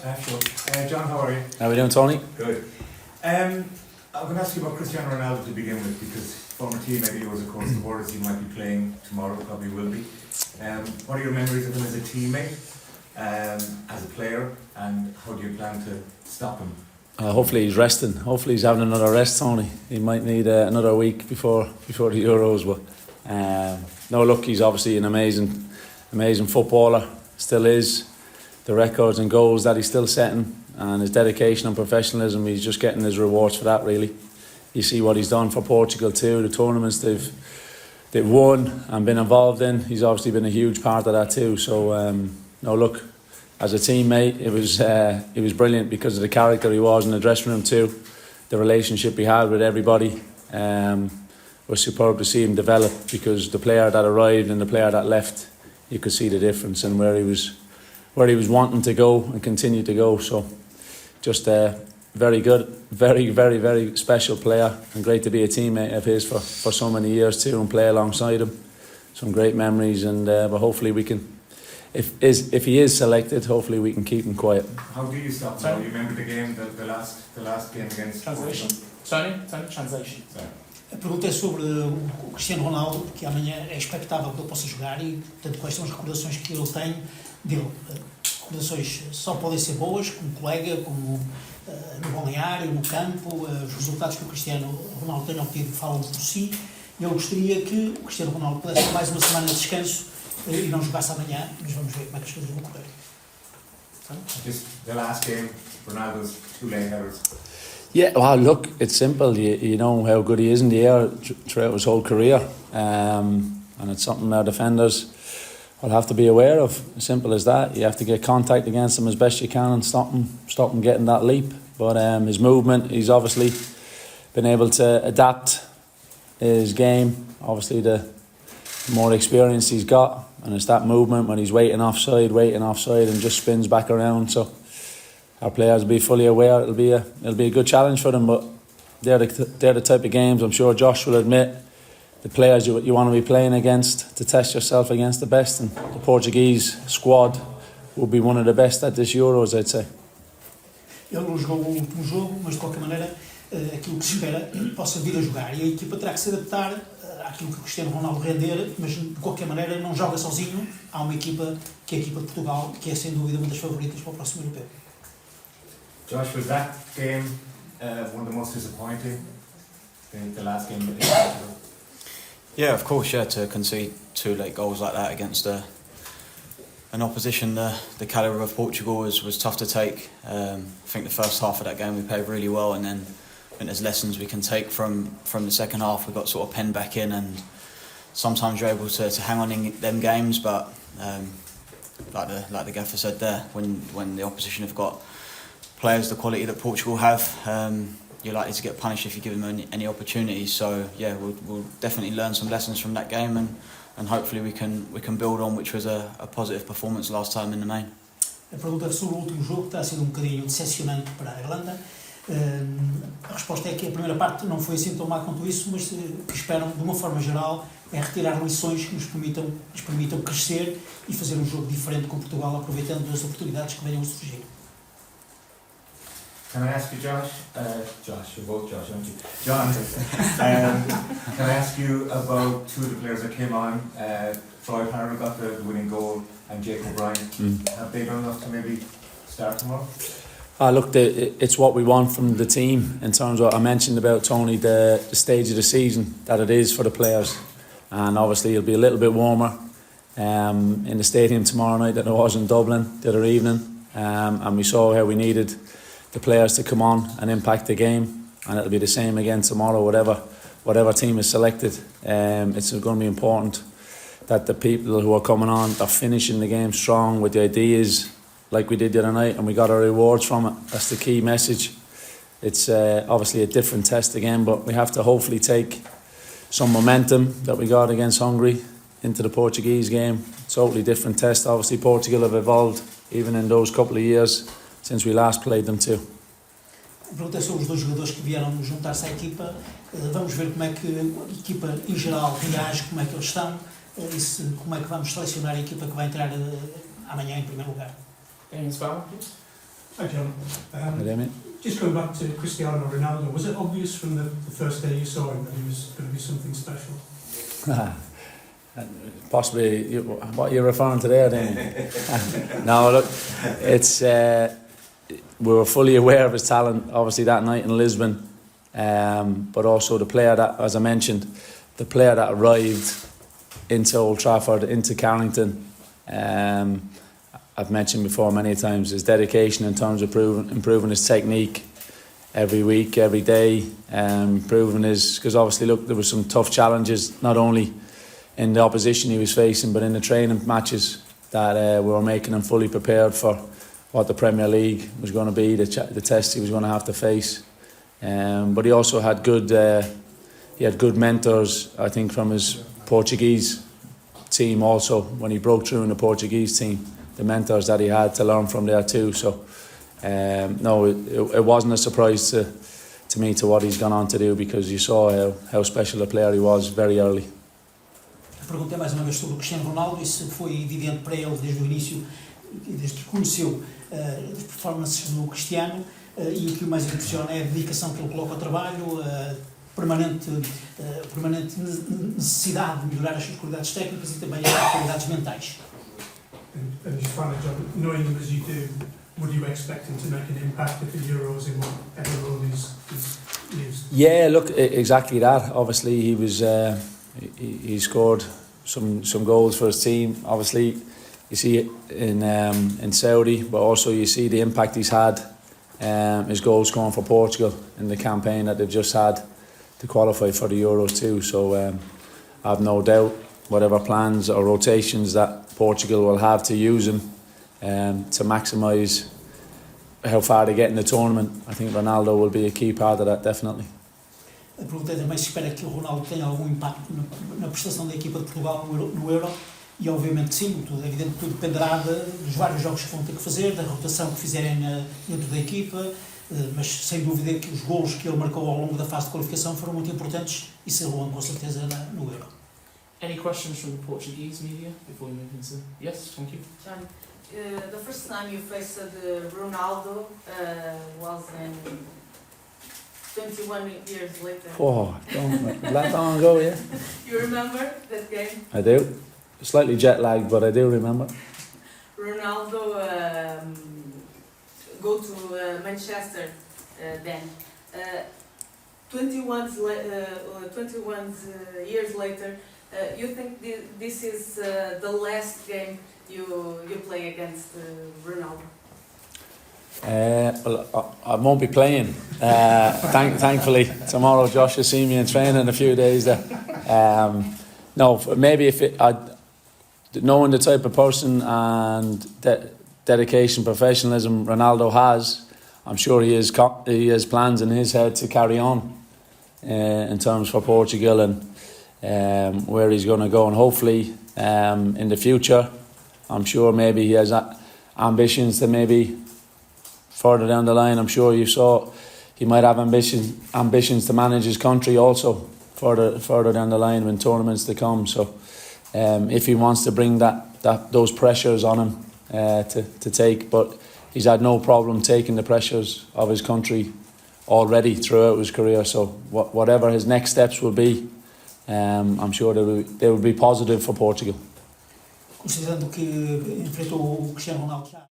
Sure. John, how are you? How are we doing, Tony? Good. I'm going to ask you about Cristiano Ronaldo to begin with, because former teammate of yours across the borders, he might be playing tomorrow, probably will be. What are your memories of him as a teammate, as a player, and how do you plan to stop him? Hopefully he's resting. Hopefully he's having another rest, Tony. He might need another week before the Euros. But no, look, he's obviously an amazing footballer. Still is. The records and goals that he's still setting, and his dedication and professionalism, he's just getting his rewards for that, really. You see what he's done for Portugal too, the tournaments they've won and been involved in. He's obviously been a huge part of that too. So no, look, as a teammate, it was brilliant because of the character he was in the dressing room too. The relationship he had with everybody was superb to see him develop, because the player that arrived and the player that left, you could see the difference in where he was wanting to go and continue to go. So just very good, very special player, and great to be a teammate of his for so many years too, and play alongside him. Some great memories, and but hopefully we can, if he is selected, hopefully we can keep him quiet. How do you stop him? You remember the game, the last game against Translation. Portugal? Tony, translation. A pergunta é sobre o Cristiano Ronaldo, que amanhã é expectável que ele possa jogar, e portanto quais são as recordações que ele tem dele. Recordações só podem ser boas, como colega, como no balneário, no campo. Os resultados que o Cristiano Ronaldo tem obtido falam por si. Eu gostaria que o Cristiano Ronaldo pudesse ter mais uma semana de descanso e não jogasse amanhã, mas vamos ver como é que as coisas vão correr. Just the last game, Ronaldo's 2 late headers. Yeah, well, look, it's simple. You know how good he is in the air throughout his whole career, and it's something our defenders will have to be aware of. As simple as that. You have to get contact against him as best you can and stop him getting that leap. But his movement, he's obviously been able to adapt his game. Obviously, the more experience he's got, and it's that movement when he's waiting offside, and just spins back around. So our players will be fully aware. It'll be a good challenge for them. But they're the type of games, I'm sure Josh will admit, the players you want to be playing against, to test yourself against the best, and the Portuguese squad will be one of the best at this Euros, I'd say. Ele não jogou o último jogo, mas de qualquer maneira aquilo que se espera possa vir a jogar, e a equipa terá que se adaptar àquilo que o Cristiano Ronaldo render, mas de qualquer maneira não joga sozinho. Há uma equipa, que é a equipa de Portugal, que é sem dúvida uma das favoritas para o próximo europeu. Josh, was that game one of the most disappointing? The last game that they had? Yeah, of course, to concede 2 late goals like that against an opposition the calibre of Portugal was tough to take. I think the first half of that game we played really well, and then I think there's lessons we can take from the second half. We got sort of penned back in, and sometimes you're able to hang on in them games, but like the gaffer said there, when the opposition have got players the quality that Portugal have, you're likely to get punished if you give them any opportunities. So yeah, we'll definitely learn some lessons from that game, and hopefully we can build on, which was a positive performance last time in the main. A pergunta é sobre o último jogo, que terá sido um bocadinho decepcionante para a Irlanda. A resposta é que a primeira parte não foi assim tão má quanto isso, mas o que esperam, de uma forma geral, é retirar lições que nos permitam crescer e fazer um jogo diferente com Portugal, aproveitando as oportunidades que venham a surgir. Can I ask you, Josh? Josh, you're both Josh, aren't you? John, can I ask you about 2 of the players that came on? Troy Parra got the winning goal, and Jake O'Brien. Have they done enough to maybe start tomorrow? Look, it's what we want from the team, in terms of what I mentioned about, Tony, the stage of the season that it is for the players. And obviously it'll be a little bit warmer in the stadium tomorrow night than it was in Dublin the other evening. And we saw how we needed the players to come on and impact the game, and it'll be the same again tomorrow, whatever team is selected. It's going to be important that the people who are coming on are finishing the game strong with the ideas like we did the other night, and we got our rewards from it. That's the key message. It's obviously a different test again, but we have to hopefully take some momentum that we got against Hungary into the Portuguese game. Totally different test. Obviously Portugal have evolved even in those couple of years since we last played them too. A pergunta é sobre os 2 jogadores que vieram juntar-se à equipa. Vamos ver como é que a equipa em geral reage, como é que eles estão, e como é que vamos selecionar a equipa que vai entrar amanhã em primeiro lugar. As well, please. Hi John. Hi there, mate. Just going back to Cristiano Ronaldo, was it obvious from the first day you saw him that he was going to be something special? Possibly what you're referring to there, then. No, look, it's we were fully aware of his talent, obviously that night in Lisbon, but also the player that, as I mentioned, the player that arrived into Old Trafford, into Carrington. I've mentioned before many times his dedication in terms of improving his technique every week, every day, improving his, because obviously look, there were some tough challenges, not only in the opposition he was facing, but in the training matches that we were making him fully prepared for what the Premier League was going to be, the test he was going to have to face. But he also had good mentors, I think, from his Portuguese team also, when he broke through in the Portuguese team, the mentors that he had to learn from there too. So no, it wasn't a surprise to me to what he's gone on to do, because you saw how special a player he was very early. A pergunta é mais uma vez sobre o Cristiano Ronaldo, e se foi evidente para ele desde o início, desde que conheceu as performances do Cristiano, e o que o mais impressiona é a dedicação que ele coloca ao trabalho, a permanente necessidade de melhorar as suas qualidades técnicas e também as qualidades mentais. And just finally, John, knowing him as you do, would you expect him to make an impact at the Euros in whatever role he's used? Yeah, look, exactly that. Obviously, he was he scored some goals for his team. Obviously, you see it in Saudi, but also you see the impact he's had. His goal scoring for Portugal in the campaign that they've just had to qualify for the Euros too. So I have no doubt whatever plans or rotations that Portugal will have to use him to maximise how far they get in the tournament. I think Ronaldo will be a key part of that, definitely. A pergunta é também se espera que o Ronaldo tenha algum impacto na prestação da equipa de Portugal no Euro, e obviamente sim, tudo, evidente, tudo dependerá dos vários jogos que vão ter que fazer, da rotação que fizerem dentro da equipa, mas sem dúvida que os golos que ele marcou ao longo da fase de qualificação foram muito importantes e serão com certeza no Euro. Any questions from the Portuguese media before we move into? Yes, thank you. John, the first time you faced Ronaldo was in 21 years later. Oh, that long ago, yeah. You remember that game? I do. Slightly jet lagged, but I do remember. Ronaldo go to Manchester then. 21 years later, you think this is the last game you play against Ronaldo? Well, I won't be playing. Thankfully, tomorrow Josh will see me in training in a few days there. No, maybe if knowing the type of person and dedication, professionalism Ronaldo has, I'm sure he has plans in his head to carry on in terms for Portugal and where he's going to go, and hopefully in the future, I'm sure maybe he has ambitions to maybe further down the line. I'm sure you saw he might have ambitions to manage his country also further down the line when tournaments to come. So if he wants to bring those pressures on him to take, but he's had no problem taking the pressures of his country already throughout his career. So whatever his next steps will be, I'm sure they will be positive for Portugal. Considerando que enfrentou o Cristiano Ronaldo já